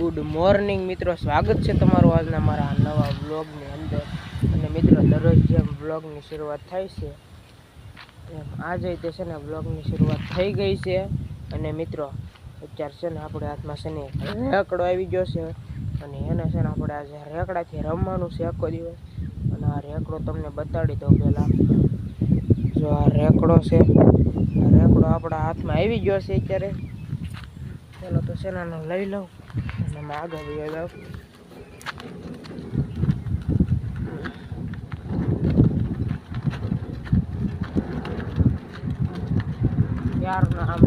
Good morning મિત્રો, સ્વાગત છે તમારું આજના મારા નવા વ્લોગની અંદર. અને મિત્રો, દરરોજ જેમ વ્લોગની શરૂઆત થાય છે એમ આજે તે છે ને વ્લોગની શરૂઆત થઈ ગઈ છે. અને મિત્રો, અત્યારે છે ને આપણે હાથમાં છે ને રેકડો આવી ગયો છે. અને એને છે ને આપણે આજે રેકડાથી રમવાનું છે આખો દિવસ. અને આ રેકડો તમને બતાડી દઉં પહેલાં. જો આ રેકડો છે, આ રેકડો આપણા હાથમાં આવી ગયો છે અત્યારે. ચાલો તો સેનાનો લઈ લઉં અને મેં આગળ લઈ જાઉં. ત્યારનો આમ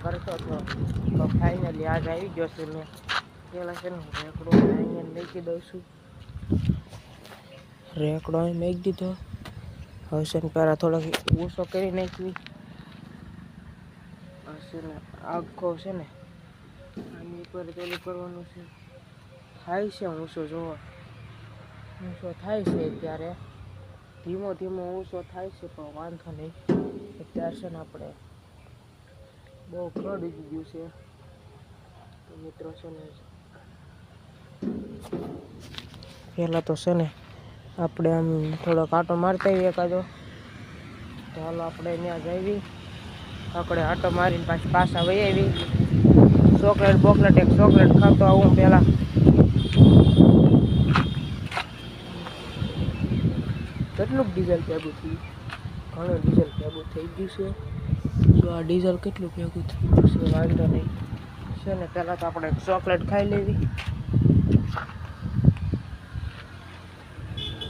કરતો હતો તો ફાઇનલી આજ આવી ગયો છે. મેં પેલા છે ને રેકડો અહીંયા મૂકી દઉં છું. રેકડો અહીં મૂકી દીધો. હવે છે ને પહેલાં થોડોક ઊંચો કરી નાખવી. છે ને આખો છે ને આની ઉપર પેલું કરવાનું છે. થાય છે ઊંચો, જોવો ઊંચો થાય છે અત્યારે. ધીમો ધીમો ઊંચો થાય છે પણ વાંધો નહીં. અત્યારે છે ને આપણે બહુ ખડ ઉગી ગયું છે. તો મિત્રો છે ને પહેલાં તો છે ને આપણે આમ થોડો કાંટો મારતા આવીએ એકાદો. તો હાલો આપણે ત્યાં જઈએ. આપણે આટો મારીને પાછા વહી આવી. ચોકલેટ એક ચોકલેટ ખાતો આવું પહેલાં. કેટલું ડીઝલ ભેગું થયું, ઘણું ડીઝલ ભેગું થઈ ગયું છે. જો આ ડીઝલ કેટલું ભેગું થઈ ગયું છે, વાંધો નહીં છે ને. પહેલાં તો આપણે ચોકલેટ ખાઈ લેવી.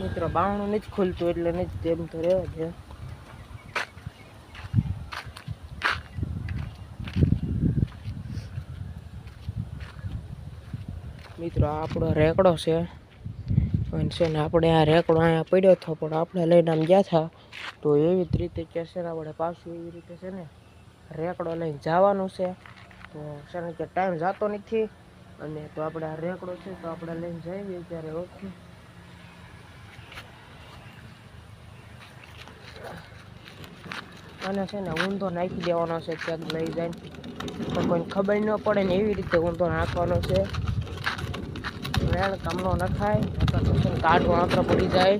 મિત્રો, બાવણું નથી ખુલતું એટલે નથી, તેમ તો રહેવા દે. મિત્રો, આ આપણો રેકડો છે. અને છે ને આપણે આ રેકડો અહીંયા પડ્યો હતો પણ આપણે લઈને આમ ગયા હતા. તો એવી જ રીતે છે ને આપણે પાછું એવી રીતે છે ને રેકડો લઈને જવાનું છે. તો છે ને કે ટાઈમ જતો નથી. અને તો આપણે આ રેકડો છે તો આપણે લઈને જઈએ ત્યારે. ઓકે, અને છે ને ઊંધો નાખી દેવાનો છે ક્યાંક લઈ જાય તો કોઈને ખબર ન પડે ને એવી રીતે ઊંધો નાખવાનો છે. વેણ કામનો ન ખાય, કાઢવો આંતરો પડી જાય.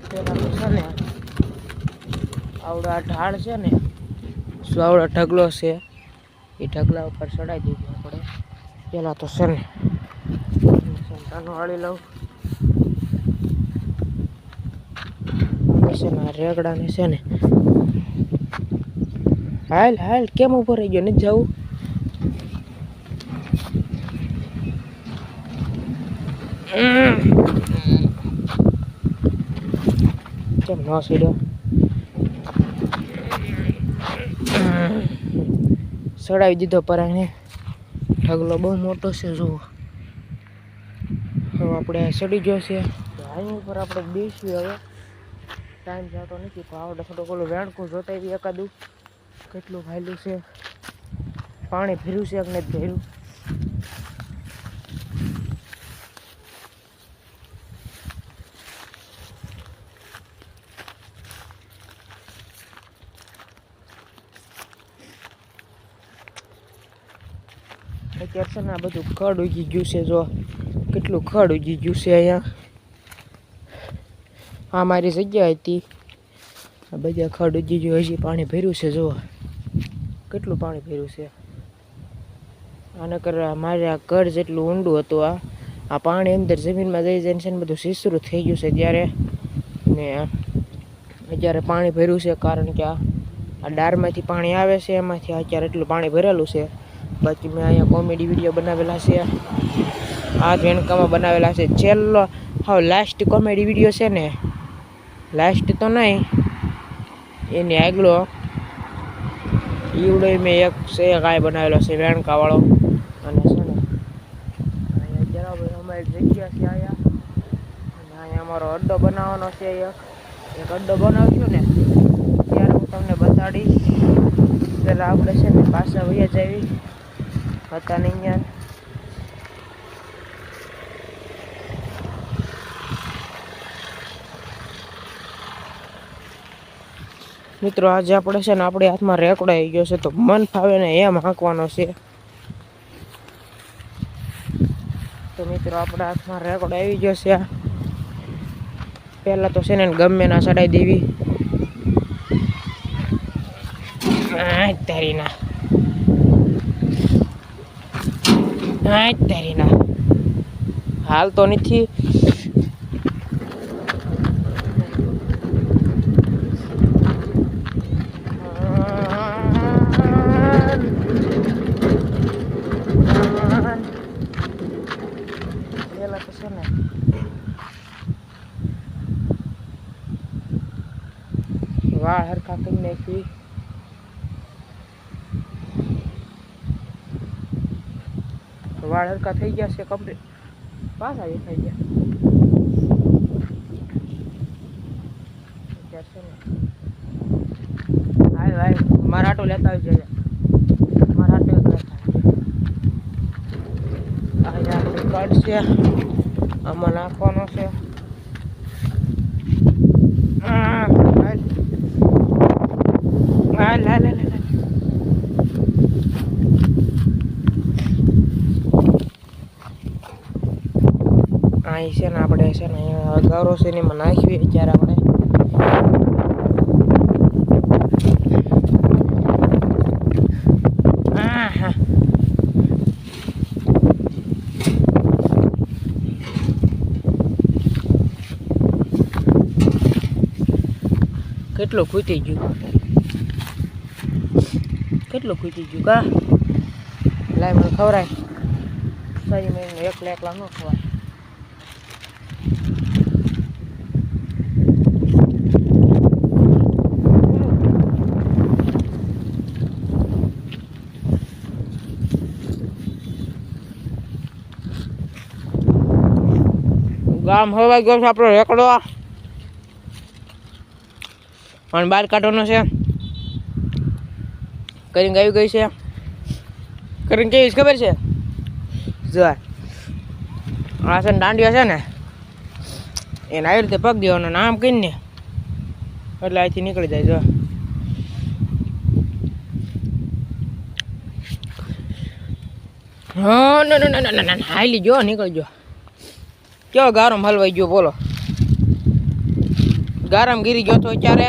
પેલા તો છે ને આવડા ઢાળ છે ને, શું આવડો ઢગલો છે, એ ઢગલા ઉપર ચડાવી દીધું આપણે. પેલા તો છે ને સંતાનો વાળી લઉં. છે ને આ રેકડાને છે ને હાલ હાલ કેમ ઉભો રહી ગયો, નથી જવું. કેમ ન સીડ્યો, ચડાવી દીધો પરાણે. ઢગલો બહુ મોટો છે જુઓ. હવે આપણે ચડી ગયો છે. આની ઉપર આપણે બેસી. હવે ટાઈમ જતો નથી પણ આવડે થોડુંક ઓલું વેણકું જોતા એવી એકાદું કેટલું ફાયલું છે, પાણી ભર્યું છે કે નથી ભર્યું. અત્યારે છે ને આ બધું ખડ ઉગી ગયું છે. જો કેટલું ખડ ઉગી ગયું છે અહીંયા. આ મારી જગ્યા હતી, આ બધા ખડ ઉગી ગયું. હજી પાણી ભર્યું છે, જુઓ કેટલું પાણી ભર્યું છે. આના કરવા મારે આ ઘર જેટલું ઊંડું હતું. આ પાણી અંદર જમીનમાં જઈ જઈને છે ને બધું સીસરું થઈ ગયું છે ત્યારે. ને અત્યારે પાણી ભર્યું છે કારણ કે આ ડારમાંથી પાણી આવે છે, એમાંથી અત્યારે એટલું પાણી ભરેલું છે. બાકી મેં અહીંયા કોમેડી વિડીયો બનાવેલા છે, આ રેણકામાં બનાવેલા છે. છેલ્લો હા લાસ્ટ કોમેડી વિડીયો છે ને, લાસ્ટ તો નહીં એની આગલો ઈવડો મેં એક છે કાંઈ બનાવેલો છે વેણકાવાળો. અને છે ને અહીંયા જરા અમારી જગ્યા છે અહીંયા. અને અહીંયા અમારો અડ્ડો બનાવવાનો છે. એક અડ્ડો બનાવશું ને ત્યારે હું તમને બતાડીશ. પહેલાં આપણે છે ને પાછા વયા જવી હતા ને અહીંયા. મિત્રો આજે આપણે છે ને આપણી હાથમાં રેકોર્ડ આવી ગયો છે તો મન ફાવે ને એમ હાંકવાનો છે. તો મિત્રો આપણા હાથમાં રેકોર્ડ આવી ગયો છે. પહેલાં તો છે ને ગમે ના ચડાવી દેવી. તારીના તારીના હાલ તો નથી. પેલા તો છે ને વાળ હરખા કરી નાખી. વાળ હરખા થઈ ગયા છે કમ્પ્લીટ. પાછા દેખાઈ ગયા છે ને. હાલ ભાઈ મારા આટો લેતા આવી જાય. મારા આટો લેતા આવી આપણે કાર્ડ છે આમાં નાખવાનો છે. અહીં છે ને આપણે છે ને અહીંયા ગારો છે ને એમાં નાખીએ ત્યારે આપણે કેટલું ખૂટી ગયું કા લાય મને ખવરાય. સારી મહિને એકલા ન ખવાય. ગામ હવાઈ ગયો છે આપણો રેકડો અને બહાર કાઢવાનો છે. કરીને આવી ગઈ છે. કરીને કેવી ખબર છે? જો આ છે ને દાંડિયા છે ને એને આવી રીતે પગ દેવાનો આમ કહીને એટલે અહીંથી નીકળી જાય. જો હા ના હાલી જો નીકળી જો. કેવો ગારમ હલવાઈ ગયો બોલો. ગારમ ગીરી ગયો તો અત્યારે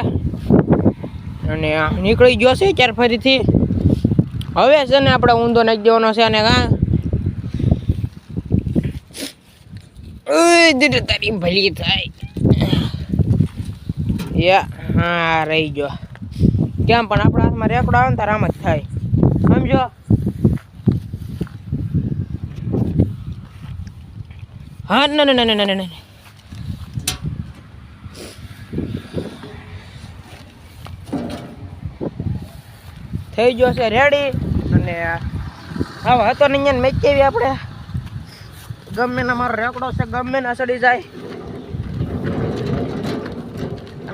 અને નીકળી ગયો છે અત્યારે ફરીથી. હવે છે ને આપણે ઊંધો નાખી દેવાનો છે. અને તારી ભલી થાય હા રહી ગયો. કેમ પણ આપણા હાથમાં રેકોર્ડ આવે ને તાર આમ જ થાય સમજો. હા ના થઈ ગયો છે રેડી. અને હવે હતો ને અહીંયા મેચ કેવી આપણે ગમે ને મારો રેકડો છે ગમે ને સડી જાય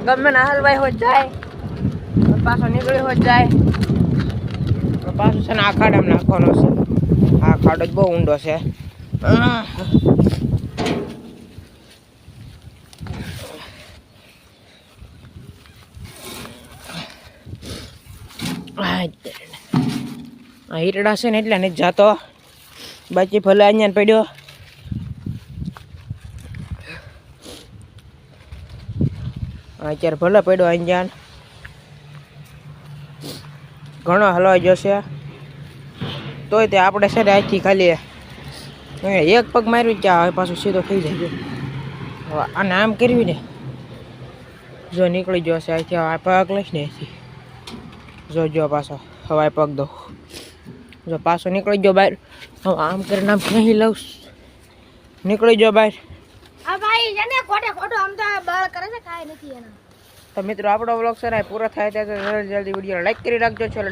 ગમે ને હલવાઈ હોય જાય પાછો નીકળી હોય જાય પાછું છે ને આ ખાડામાં નાખવાનો છે. આ ખાડો જ બહુ ઊંડો છે. હીરડા છે ને એટલે નથી જાતો. બાકી ભલે અહીંયા પડ્યો. અત્યારે ભલે પડ્યો અહીંયા ઘણો હલવાઈ જશે. તોય તે આપણે છે ને અહીંથી ખાલી એક પગ માર્યું ત્યાં હવે પાછું સીધો થઈ જાય. હવે આને આમ કરવી ને જો નીકળી જશે અહીંથી. આ પગ લઈશ ને અહીંથી જો પાછો હવે પગ દો. જો પાછો નીકળી ગયો બહાર. હવે આમ કરીને આમ નહીં લઉં નીકળી ગયો બહાર. તો મિત્રો આપણો વ્લોગ સર પૂરો થાય ત્યાં જલ્દી વિડીયો લાઈક કરી રાખજો. ચલો